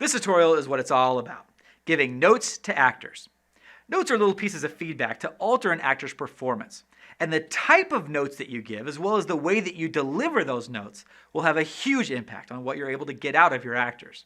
This tutorial is what it's all about, giving notes to actors. Notes are little pieces of feedback to alter an actor's performance. And the type of notes that you give, as well as the way that you deliver those notes, will have a huge impact on what you're able to get out of your actors.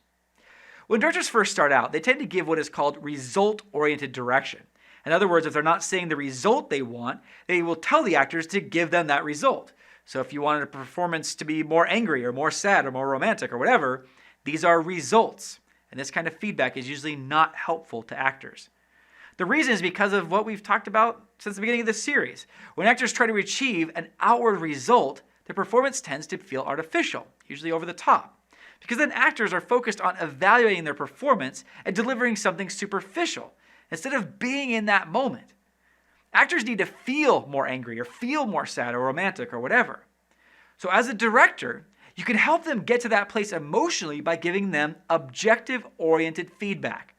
When directors first start out, they tend to give what is called result-oriented direction. In other words, if they're not seeing the result they want, they will tell the actors to give them that result. So if you wanted a performance to be more angry or more sad or more romantic or whatever, these are results. And this kind of feedback is usually not helpful to actors. The reason is because of what we've talked about since the beginning of this series. When actors try to achieve an outward result, their performance tends to feel artificial, usually over the top. Because then actors are focused on evaluating their performance and delivering something superficial, instead of being in that moment. Actors need to feel more angry or feel more sad or romantic or whatever. So as a director, you can help them get to that place emotionally by giving them objective-oriented feedback.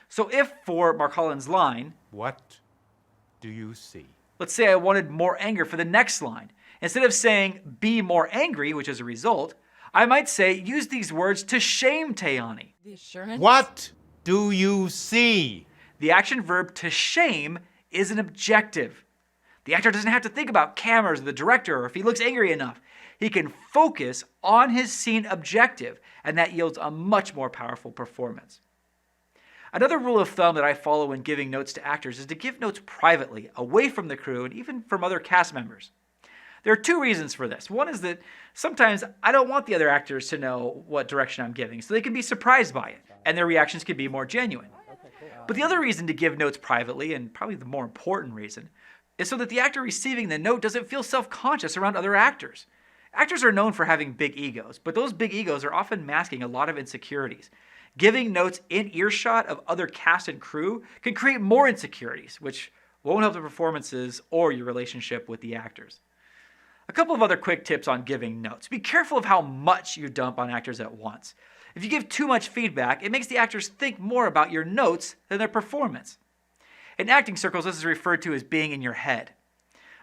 So if for Mark Holland's line, "What do you see?" let's say I wanted more anger for the next line. Instead of saying, "be more angry," which is a result, I might say, use these words to shame Tayani. The assurance? What do you see? The action verb to shame is an objective. The actor doesn't have to think about cameras or the director or if he looks angry enough. He can focus on his scene objective, and that yields a much more powerful performance. Another rule of thumb that I follow when giving notes to actors is to give notes privately, away from the crew and even from other cast members. There are two reasons for this. One is that sometimes I don't want the other actors to know what direction I'm giving, so they can be surprised by it, and their reactions can be more genuine. But the other reason to give notes privately, and probably the more important reason, is so that the actor receiving the note doesn't feel self-conscious around other actors. Actors are known for having big egos, but those big egos are often masking a lot of insecurities. Giving notes in earshot of other cast and crew can create more insecurities, which won't help the performances or your relationship with the actors. A couple of other quick tips on giving notes. Be careful of how much you dump on actors at once. If you give too much feedback, it makes the actors think more about your notes than their performance. In acting circles, this is referred to as being in your head.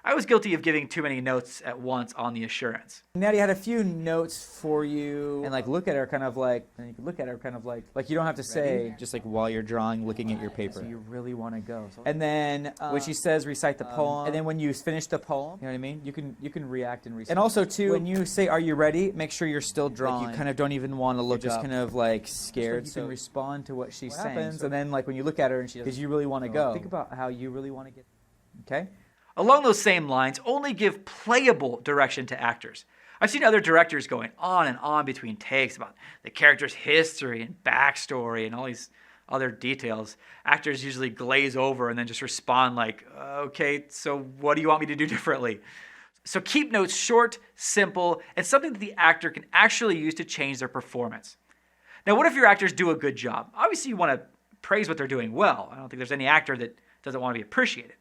I was guilty of giving too many notes at once on the assurance. Natty had a few notes for you, and like look at her kind of like, and you can look at her kind of like you don't have to say, just like while you're drawing, looking at your paper. So you really want to go. And then when she says recite the poem, and then when you finish the poem, you know what I mean? You can react and recite. And also too, when you say are you ready, make sure you're still drawing. Like you kind of don't even want to look just kind of like scared. Just like you can respond to what she's saying. And then like when you look at her and she does, you really want to go. Think about how you really want to get. Okay. Along those same lines, only give playable direction to actors. I've seen other directors going on and on between takes about the character's history and backstory and all these other details. Actors usually glaze over and then just respond like, okay, so what do you want me to do differently? So keep notes short, simple, and something that the actor can actually use to change their performance. Now, what if your actors do a good job? Obviously, you want to praise what they're doing well. I don't think there's any actor that doesn't want to be appreciated.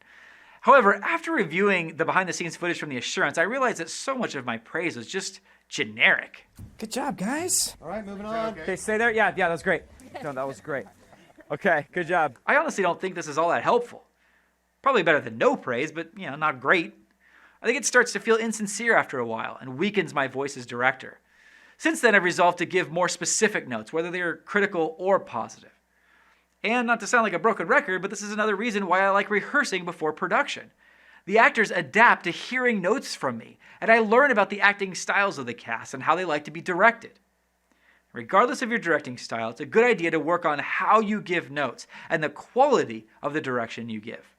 However, after reviewing the behind-the-scenes footage from The Assurance, I realized that so much of my praise was just generic. Good job, guys. All right, moving on. Okay, stay there. Yeah, that was great. No, that was great. Okay, good job. I honestly don't think this is all that helpful. Probably better than no praise, but not great. I think it starts to feel insincere after a while and weakens my voice as director. Since then, I've resolved to give more specific notes, whether they're critical or positive. And not to sound like a broken record, but this is another reason why I like rehearsing before production. The actors adapt to hearing notes from me, and I learn about the acting styles of the cast and how they like to be directed. Regardless of your directing style, it's a good idea to work on how you give notes and the quality of the direction you give.